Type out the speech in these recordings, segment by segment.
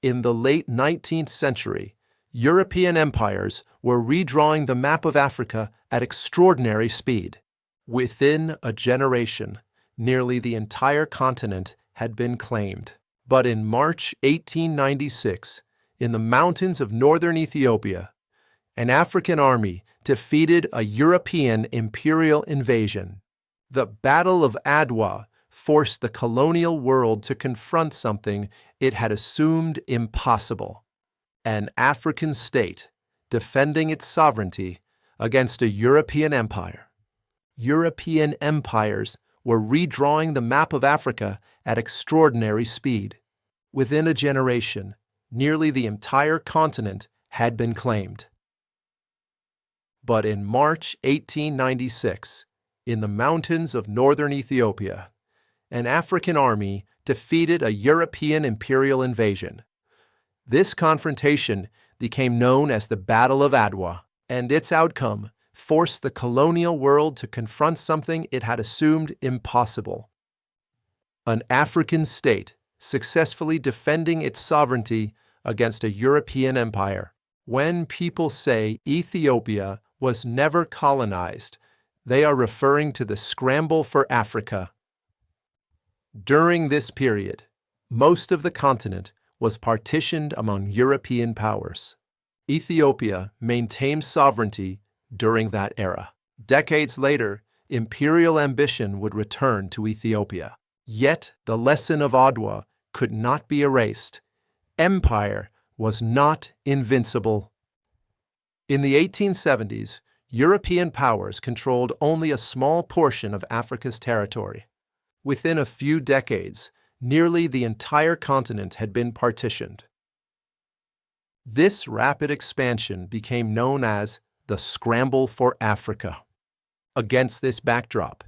In the late 19th century, European empires were redrawing the map of Africa at extraordinary speed. Within a generation, nearly the entire continent had been claimed. But in March 1896, in the mountains of northern Ethiopia, an African army defeated a European imperial invasion. The Battle of Adwa forced the colonial world to confront something it had assumed impossible: an African state defending its sovereignty against a European empire. European empires were redrawing the map of Africa at extraordinary speed. Within a generation, nearly the entire continent had been claimed. But in March 1896, in the mountains of northern Ethiopia, an African army defeated a European imperial invasion. This confrontation became known as the Battle of Adwa, and its outcome forced the colonial world to confront something it had assumed impossible: an African state successfully defending its sovereignty against a European empire. When people say Ethiopia was never colonized, they are referring to the scramble for Africa. During this period, most of the continent was partitioned among European powers. Ethiopia maintained sovereignty during that era. Decades later, imperial ambition would return to Ethiopia. Yet the lesson of Adwa could not be erased. Empire was not invincible. In the 1870s, European powers controlled only a small portion of Africa's territory. Within a few decades, nearly the entire continent had been partitioned. This rapid expansion became known as the scramble for Africa. Against this backdrop,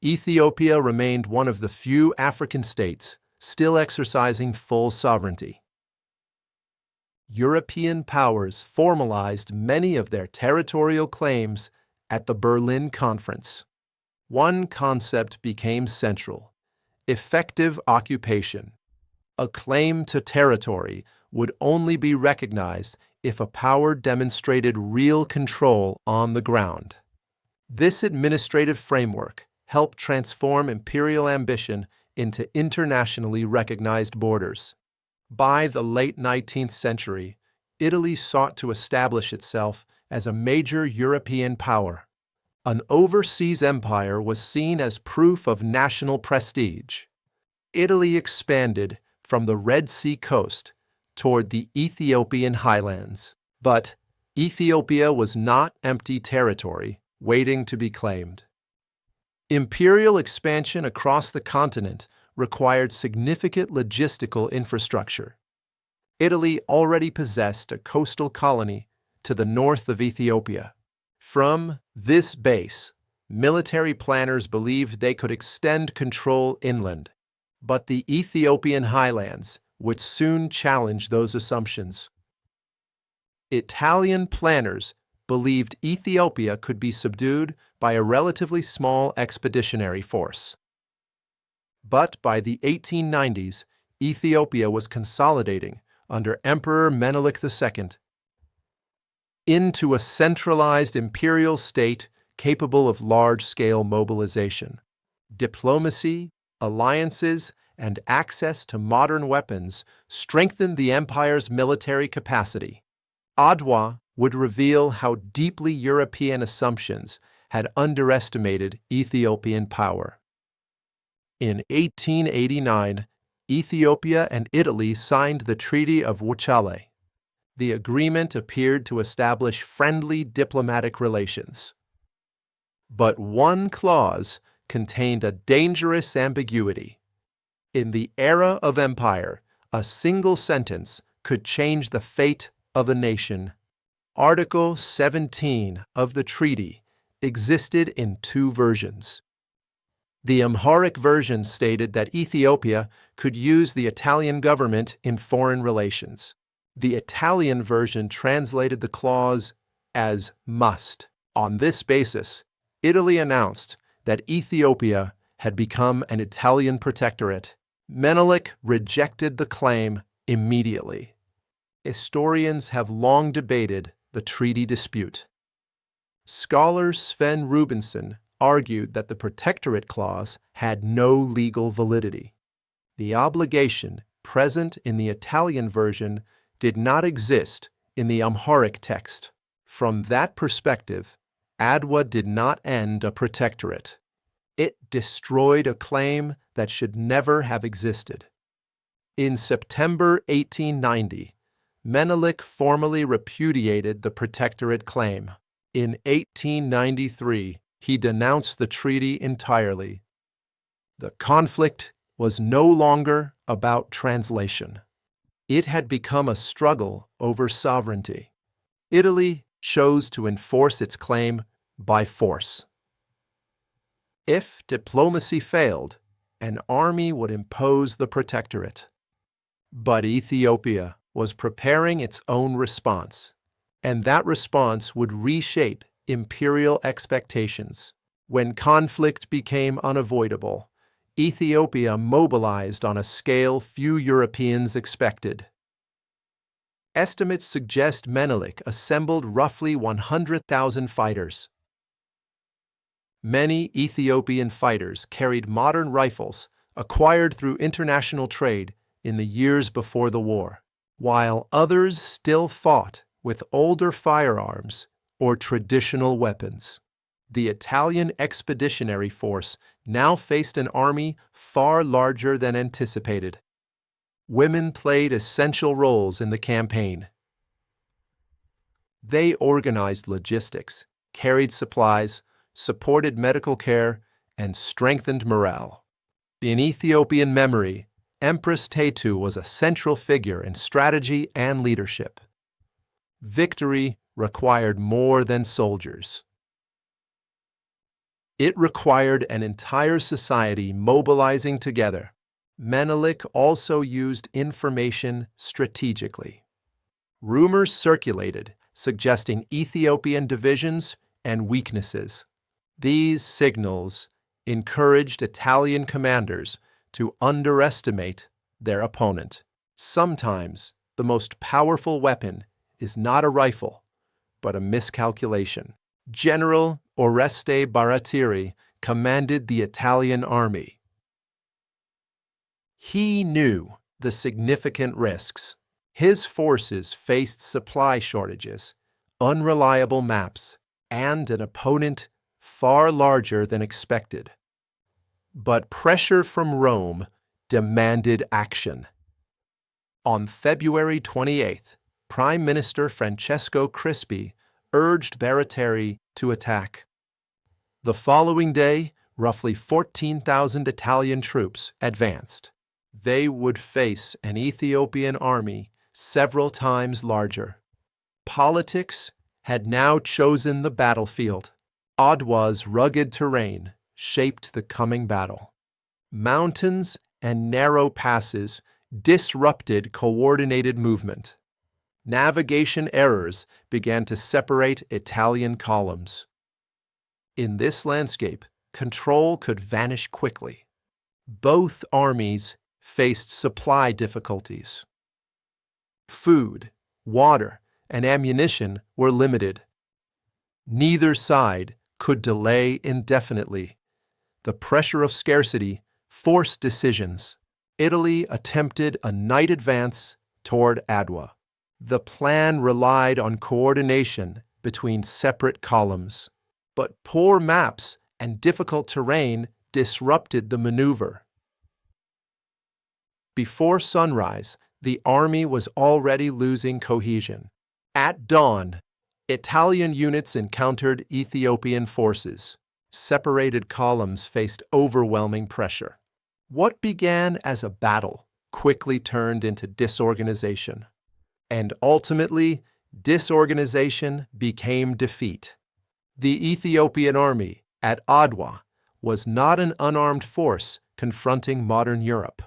Ethiopia remained one of the few African states still exercising full sovereignty. European powers formalized many of their territorial claims at the Berlin Conference. One concept became central: effective occupation. A claim to territory would only be recognized if a power demonstrated real control on the ground. This administrative framework helped transform imperial ambition into internationally recognized borders. By the late 19th century, Italy sought to establish itself as a major European power. An overseas empire was seen as proof of national prestige. Italy expanded from the Red Sea coast toward the Ethiopian highlands. But Ethiopia was not empty territory waiting to be claimed. Imperial expansion across the continent required significant logistical infrastructure. Italy already possessed a coastal colony to the north of Ethiopia. From this base, military planners believed they could extend control inland. But the Ethiopian highlands would soon challenge those assumptions. Italian planners believed Ethiopia could be subdued by a relatively small expeditionary force. But by the 1890s, Ethiopia was consolidating under Emperor Menelik II into a centralized imperial state capable of large-scale mobilization. Diplomacy, alliances, and access to modern weapons strengthened the empire's military capacity. Adwa would reveal how deeply European assumptions had underestimated Ethiopian power. In 1889, Ethiopia and Italy signed the Treaty of Wuchale. The agreement appeared to establish friendly diplomatic relations. But one clause contained a dangerous ambiguity. In the era of empire, a single sentence could change the fate of a nation. Article 17 of the treaty existed in two versions. The Amharic version stated that Ethiopia could use the Italian government in foreign relations. The Italian version translated the clause as must. On this basis, Italy announced that Ethiopia had become an Italian protectorate. Menelik rejected the claim immediately. Historians have long debated the treaty dispute. Scholar Sven Rubinson argued that the Protectorate Clause had no legal validity. The obligation present in the Italian version did not exist in the Amharic text. From that perspective, Adwa did not end a protectorate. It destroyed a claim that should never have existed. In September 1890, Menelik formally repudiated the protectorate claim. In 1893, he denounced the treaty entirely. The conflict was no longer about translation. It had become a struggle over sovereignty. Italy chose to enforce its claim by force. If diplomacy failed, an army would impose the protectorate. But Ethiopia was preparing its own response, and that response would reshape imperial expectations. When conflict became unavoidable, Ethiopia mobilized on a scale few Europeans expected. Estimates suggest Menelik assembled roughly 100,000 fighters. Many Ethiopian fighters carried modern rifles acquired through international trade in the years before the war, while others still fought with older firearms or traditional weapons. The Italian expeditionary force now faced an army far larger than anticipated. Women played essential roles in the campaign. They organized logistics, carried supplies, supported medical care, and strengthened morale. In Ethiopian memory, Empress Taytu was a central figure in strategy and leadership. Victory required more than soldiers. It required an entire society mobilizing together. Menelik also used information strategically. Rumors circulated suggesting Ethiopian divisions and weaknesses. These signals encouraged Italian commanders to underestimate their opponent. Sometimes the most powerful weapon is not a rifle, but a miscalculation. General Oreste Baratieri commanded the Italian army. He knew the significant risks. His forces faced supply shortages, unreliable maps, and an opponent far larger than expected. But pressure from Rome demanded action. On February 28th, Prime Minister Francesco Crispi urged Baratieri to attack. The following day, roughly 14,000 Italian troops advanced. They would face an Ethiopian army several times larger. Politics had now chosen the battlefield. Adwa's rugged terrain shaped the coming battle. Mountains and narrow passes disrupted coordinated movement. Navigation errors began to separate Italian columns. In this landscape, control could vanish quickly. Both armies faced supply difficulties. Food, water, and ammunition were limited. Neither side could delay indefinitely. The pressure of scarcity forced decisions. Italy attempted a night advance toward Adwa. The plan relied on coordination between separate columns, but poor maps and difficult terrain disrupted the maneuver. Before sunrise, the army was already losing cohesion. At dawn, Italian units encountered Ethiopian forces. Separated columns faced overwhelming pressure. What began as a battle quickly turned into disorganization. And ultimately, disorganization became defeat. The Ethiopian army at Adwa was not an unarmed force confronting modern Europe.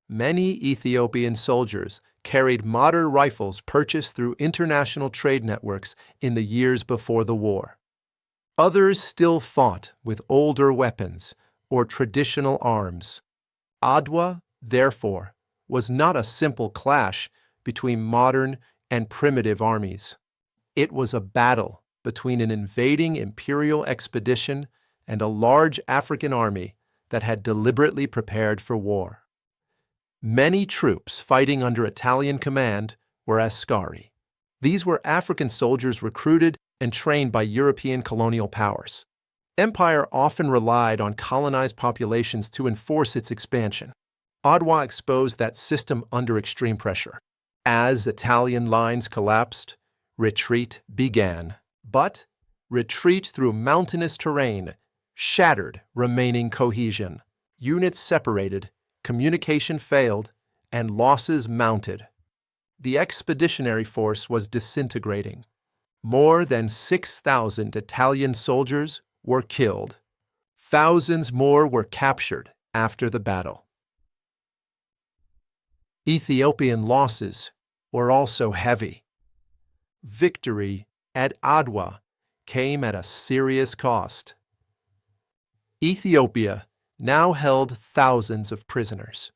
Many Ethiopian soldiers carried modern rifles purchased through international trade networks in the years before the war. Others still fought with older weapons or traditional arms. Adwa, therefore, was not a simple clash between modern and primitive armies. It was a battle between an invading imperial expedition and a large African army that had deliberately prepared for war. Many troops fighting under Italian command were Ascari. These were African soldiers recruited and trained by European colonial powers. Empire often relied on colonized populations to enforce its expansion. Adwa exposed that system under extreme pressure. As Italian lines collapsed, retreat began. But retreat through mountainous terrain shattered remaining cohesion. Units separated, communication failed, and losses mounted. The expeditionary force was disintegrating. More than 6,000 Italian soldiers were killed. Thousands more were captured after the battle. Ethiopian losses were also heavy. Victory at Adwa came at a serious cost. Ethiopia now held thousands of prisoners.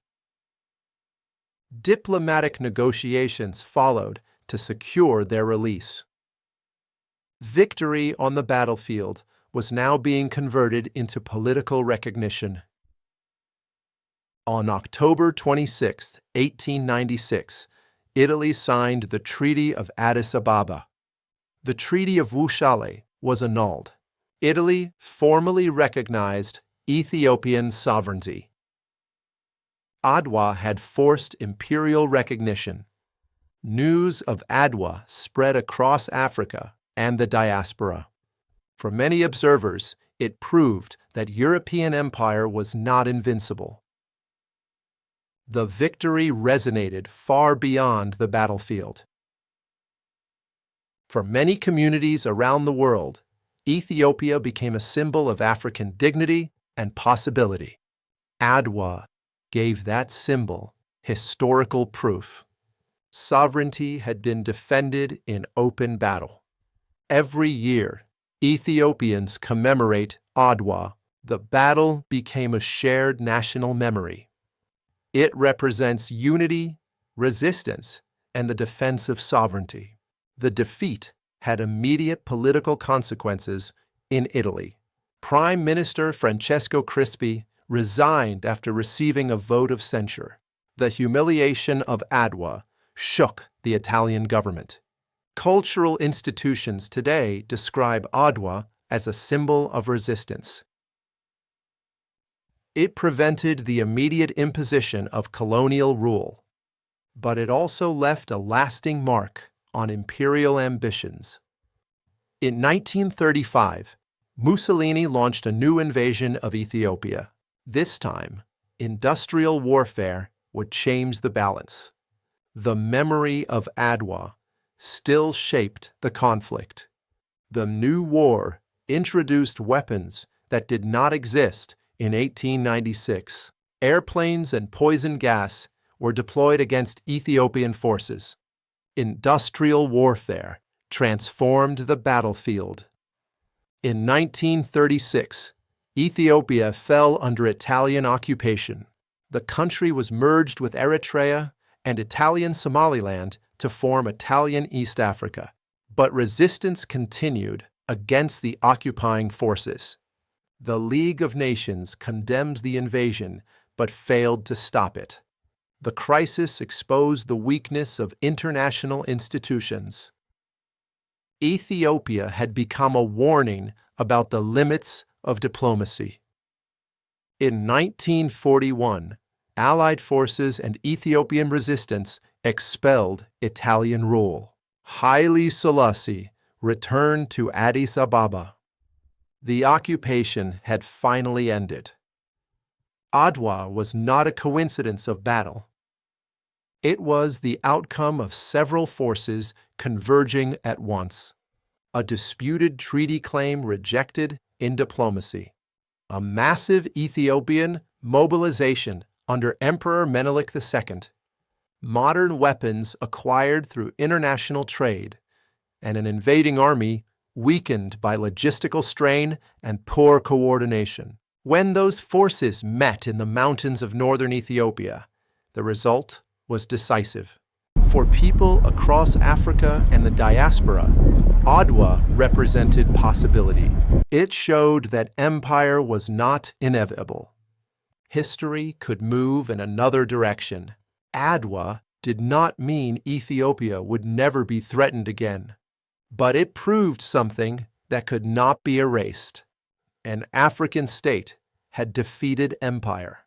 Diplomatic negotiations followed to secure their release. Victory on the battlefield was now being converted into political recognition. On October 26, 1896, Italy signed the Treaty of Addis Ababa. The Treaty of Wuchale was annulled. Italy formally recognized Ethiopian sovereignty. Adwa had forced imperial recognition. News of Adwa spread across Africa and the diaspora. For many observers, it proved that European empire was not invincible. The victory resonated far beyond the battlefield. For many communities around the world, Ethiopia became a symbol of African dignity and possibility. Adwa gave that symbol historical proof. Sovereignty had been defended in open battle. Every year, Ethiopians commemorate Adwa. The battle became a shared national memory. It represents unity, resistance, and the defense of sovereignty. The defeat had immediate political consequences in Italy. Prime Minister Francesco Crispi resigned after receiving a vote of censure. The humiliation of Adwa shook the Italian government. Cultural institutions today describe Adwa as a symbol of resistance. It prevented the immediate imposition of colonial rule, but it also left a lasting mark on imperial ambitions. In 1935, Mussolini launched a new invasion of Ethiopia. This time, industrial warfare would change the balance. The memory of Adwa still shaped the conflict. The new war introduced weapons that did not exist in 1896. Airplanes and poison gas were deployed against Ethiopian forces. Industrial warfare transformed the battlefield. In 1936, Ethiopia fell under Italian occupation. The country was merged with Eritrea and Italian Somaliland to form Italian East Africa. But resistance continued against the occupying forces. The League of Nations condemned the invasion but failed to stop it. The crisis exposed the weakness of international institutions. Ethiopia had become a warning about the limits of diplomacy. In 1941, Allied forces and Ethiopian resistance expelled Italian rule. Haile Selassie returned to Addis Ababa. The occupation had finally ended. Adwa was not a coincidence of battle. It was the outcome of several forces converging at once. A disputed treaty claim rejected in diplomacy. A massive Ethiopian mobilization under Emperor Menelik II. Modern weapons acquired through international trade, and an invading army weakened by logistical strain and poor coordination. When those forces met in the mountains of northern Ethiopia, the result was decisive. For people across Africa and the diaspora, Adwa represented possibility. It showed that empire was not inevitable. History could move in another direction. Adwa did not mean Ethiopia would never be threatened again, but it proved something that could not be erased. An African state had defeated empire,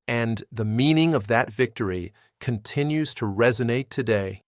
and the meaning of that victory continues to resonate today.